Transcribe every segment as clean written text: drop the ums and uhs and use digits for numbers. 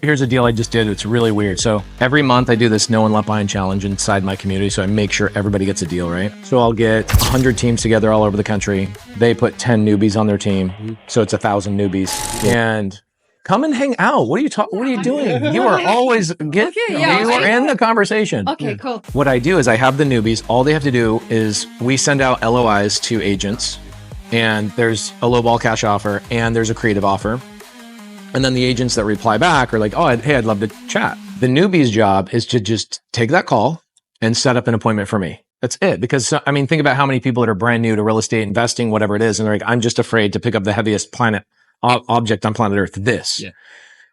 here's a deal I just did. It's really weird. So every month I do this no one left behind challenge inside my community. So I make sure everybody gets a deal, right? So I'll get 100 teams together all over the country. They put 10 newbies on their team. So it's 1,000 newbies. And come and hang out. What are you doing? You are always you are in the conversation. Okay, cool. What I do is I have the newbies. All they have to do is we send out LOIs to agents, and there's a lowball cash offer and there's a creative offer. And then the agents that reply back are like, oh, hey, I'd love to chat. The newbie's job is to just take that call and set up an appointment for me. That's it. Because I mean, think about how many people that are brand new to real estate investing, whatever it is. And they're like, I'm just afraid to pick up the heaviest object on planet Earth, this. Yeah.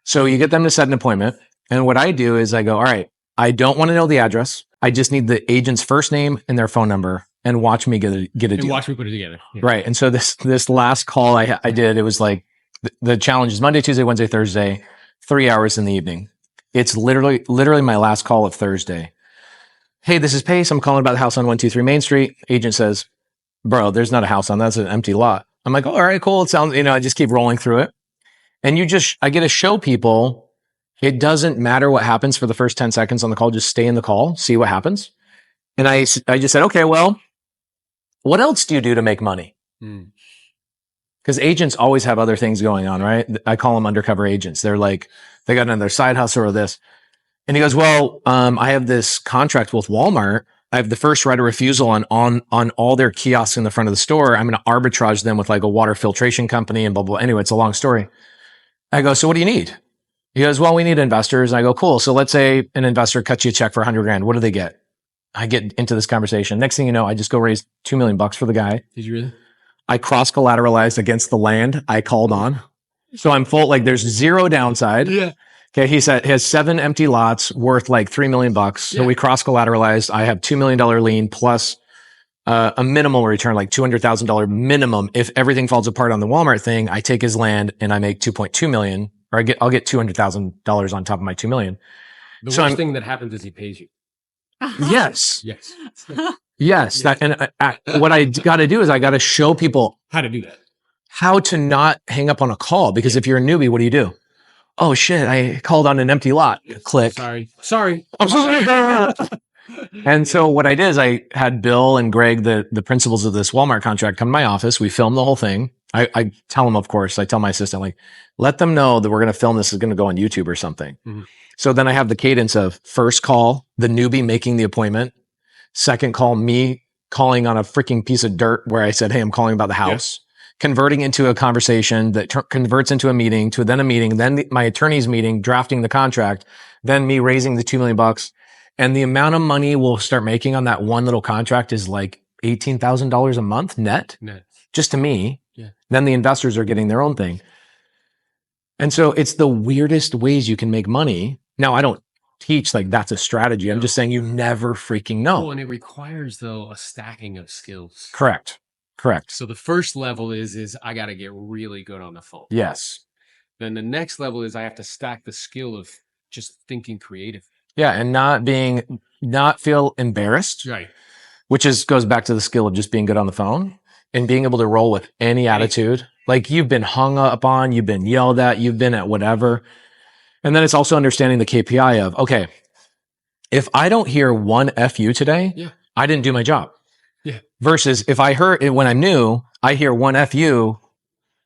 So you get them to set an appointment. And what I do is I go, all right, I don't want to know the address. I just need the agent's first name and their phone number, and watch me get a deal. And watch me put it together. Yeah. Right. And so this last call I did, it was like, the challenge is Monday, Tuesday, Wednesday, Thursday, 3 hours in the evening. It's literally my last call of Thursday. Hey, this is Pace. I'm calling about the house on 123 Main Street. Agent says, bro, there's not a house on that. That's an empty lot. I'm like, oh, all right, cool. It sounds, I just keep rolling through it. And I get to show people, it doesn't matter what happens for the first 10 seconds on the call. Just stay in the call, see what happens. And I just said, okay, well, what else do you do to make money? Because agents always have other things going on, right? I call them undercover agents. They're like, they got another side hustle or this. And he goes, well, I have this contract with Walmart. I have the first right of refusal on all their kiosks in the front of the store. I'm going to arbitrage them with like a water filtration company and blah, blah. Anyway, it's a long story. I go, so what do you need? He goes, well, we need investors. And I go, cool. So let's say an investor cuts you a check for $100,000. What do they get? I get into this conversation. Next thing you know, I just go raise $2 million for the guy. Did you really? I cross-collateralized against the land I called on. So I'm full, like there's zero downside. Yeah. Okay. He has 7 empty lots worth like $3 million. So we cross-collateralized. I have $2 million lien plus a minimal return, like $200,000 minimum. If everything falls apart on the Walmart thing, I take his land and I make 2.2 million, or I'll get $200,000 on top of my 2 million. The worst thing that happens is he pays you. Yes. Yes. Yes. What I got to do is I got to show people how to do that, how to not hang up on a call. Because if you're a newbie, what do? Oh shit, I called on an empty lot. Click. Sorry. I'm so sorry. And so what I did is I had Bill and Greg, the principals of this Walmart contract, come to my office. We filmed the whole thing. I tell them, of course, I tell my assistant, like, let them know that we're going to film this. Is going to go on YouTube or something. Mm-hmm. So then I have the cadence of first call, the newbie making the appointment. Second call, me calling on a freaking piece of dirt where I said, hey, I'm calling about the house. Yeah. Converting into a conversation that converts into a meeting, to then a meeting, then my attorney's meeting, drafting the contract, then me raising the $2 million. And the amount of money we'll start making on that one little contract is like $18,000 a month net, just to me. Yeah. Then the investors are getting their own thing. And so it's the weirdest ways you can make money. Now, I don't teach like that's a strategy. I'm just saying you never freaking know. Oh, and it requires though a stacking of skills. Correct. So the first level is I got to get really good on the phone. Yes. Then the next level is I have to stack the skill of just thinking creative. Yeah, and not feel embarrassed. Right. Which goes back to the skill of just being good on the phone and being able to roll with any attitude. Like you've been hung up on, you've been yelled at, you've been at whatever. And then it's also understanding the KPI of, okay, if I don't hear one FU today, I didn't do my job. Yeah. Versus if I heard it when I'm new, I hear one FU,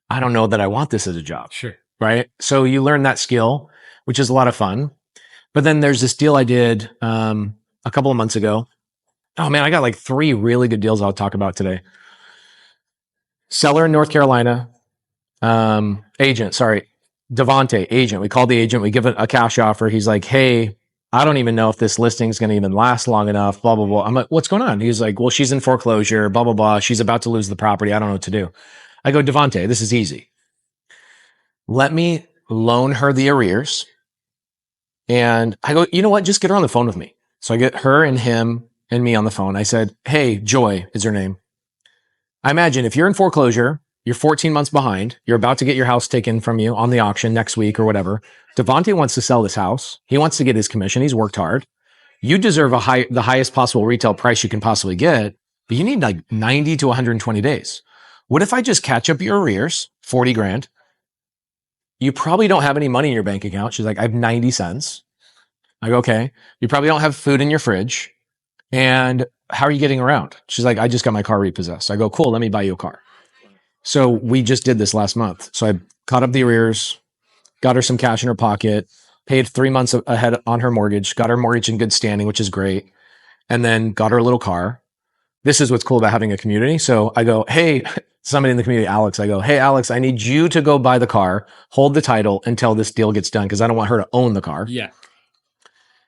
I don't know that I want this as a job. Sure. Right. So you learn that skill, which is a lot of fun. But then there's this deal I did a couple of months ago. Oh man, I got like 3 really good deals I'll talk about today. Seller in North Carolina, Devontae, agent. We called the agent. We give it a cash offer. He's like, hey, I don't even know if this listing is going to even last long enough, blah, blah, blah. I'm like, what's going on? He's like, well, she's in foreclosure, blah, blah, blah. She's about to lose the property. I don't know what to do. I go, Devontae, this is easy. Let me loan her the arrears. And I go, you know what? Just get her on the phone with me. So I get her and him and me on the phone. I said, hey, Joy is her name. I imagine if you're in foreclosure, you're 14 months behind. You're about to get your house taken from you on the auction next week or whatever. Devontae wants to sell this house. He wants to get his commission. He's worked hard. You deserve the highest possible retail price you can possibly get, but you need like 90 to 120 days. What if I just catch up your arrears, 40 grand, you probably don't have any money in your bank account. She's like, I have 90 cents. I go, okay. You probably don't have food in your fridge. And how are you getting around? She's like, I just got my car repossessed. I go, cool, let me buy you a car. So we just did this last month. So I caught up the arrears, got her some cash in her pocket, paid 3 months ahead on her mortgage, got her mortgage in good standing, which is great. And then got her a little car. This is what's cool about having a community. So I go, hey, somebody in the community, Alex, I go, hey, Alex, I need you to go buy the car, hold the title until this deal gets done because I don't want her to own the car. Yeah.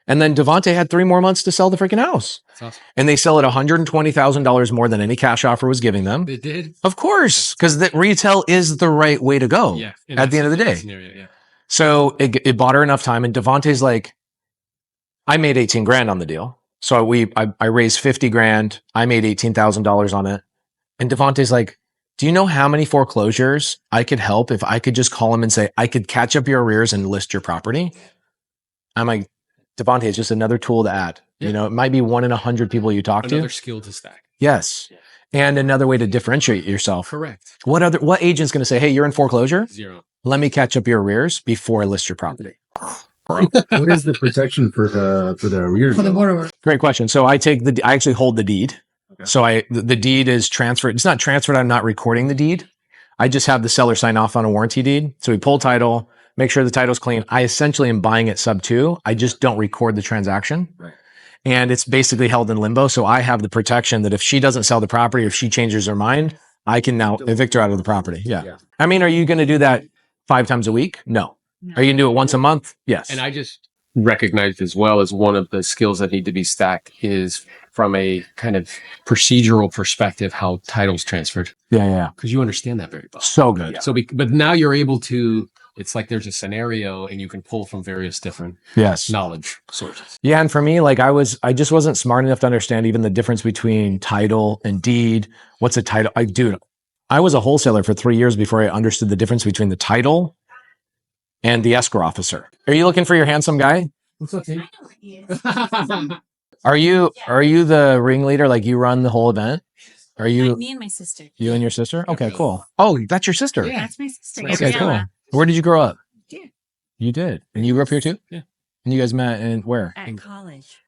And then Devontae had 3 more months to sell the freaking house. That's awesome. And they sell at $120,000 more than any cash offer was giving them. They did? Of course, because the retail is the right way to go at the end of the day. Scenario, yeah. So it bought her enough time. And Devontae's like, I made 18 grand on the deal. So I raised 50 grand. I made $18,000 on it. And Devontae's like, do you know how many foreclosures I could help if I could just call him and say, I could catch up your arrears and list your property? I'm like, Devontae, it's just another tool to add. Yeah. You know, it might be 1 in 100 people you talk to. Another skill to stack. Yes. Yeah. And another way to differentiate yourself. Correct. What agent's going to say, hey, you're in foreclosure? 0. Let me catch up your arrears before I list your property. What is the protection for the arrears? For the borrower. Great question. So I actually hold the deed. Okay. So the deed is transferred. It's not transferred. I'm not recording the deed. I just have the seller sign off on a warranty deed. So we pull title, make sure the title's clean. I essentially am buying it subto. I just don't record the transaction. Right. And it's basically held in limbo. So I have the protection that if she doesn't sell the property, or if she changes her mind, I can now evict her out of the property. Yeah. I mean, are you going to do that 5 times a week? No. Are you going to do it once a month? Yes. And I just recognized as well as one of the skills that need to be stacked is from a kind of procedural perspective, how title's transferred. Yeah. Because you understand that very well. So good. Yeah. So, but now you're able to, it's like there's a scenario and you can pull from various different knowledge sources. Yeah. And for me, like I just wasn't smart enough to understand even the difference between title and deed. What's a title? I was a wholesaler for 3 years before I understood the difference between the title and the escrow officer. Are you looking for your handsome guy? What's up, Tate? Are you the ringleader? Like you run the whole event? Are you? Me and my sister. You and your sister? Okay, cool. Oh, that's your sister. Yeah, that's my sister. Okay, cool. Where did you grow up? Yeah. You did. And you grew up here too? Yeah. And you guys met in where? At college.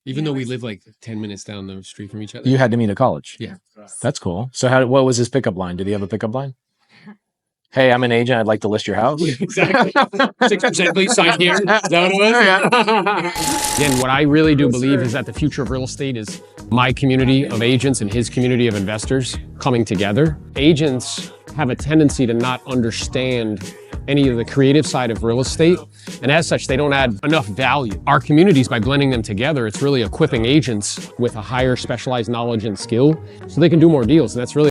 Even though we live like 10 minutes down the street from each other. You had to meet at college. Yeah. That's cool. So what was his pickup line? Did he have a pickup line? Hey, I'm an agent. I'd like to list your house. Exactly. 6%, please sign here. Is that what it was? Again, what I really do believe is that the future of real estate is my community of agents and his community of investors coming together. Agents have a tendency to not understand any of the creative side of real estate. And as such, they don't add enough value. Our communities, by blending them together, it's really equipping agents with a higher specialized knowledge and skill so they can do more deals. And that's really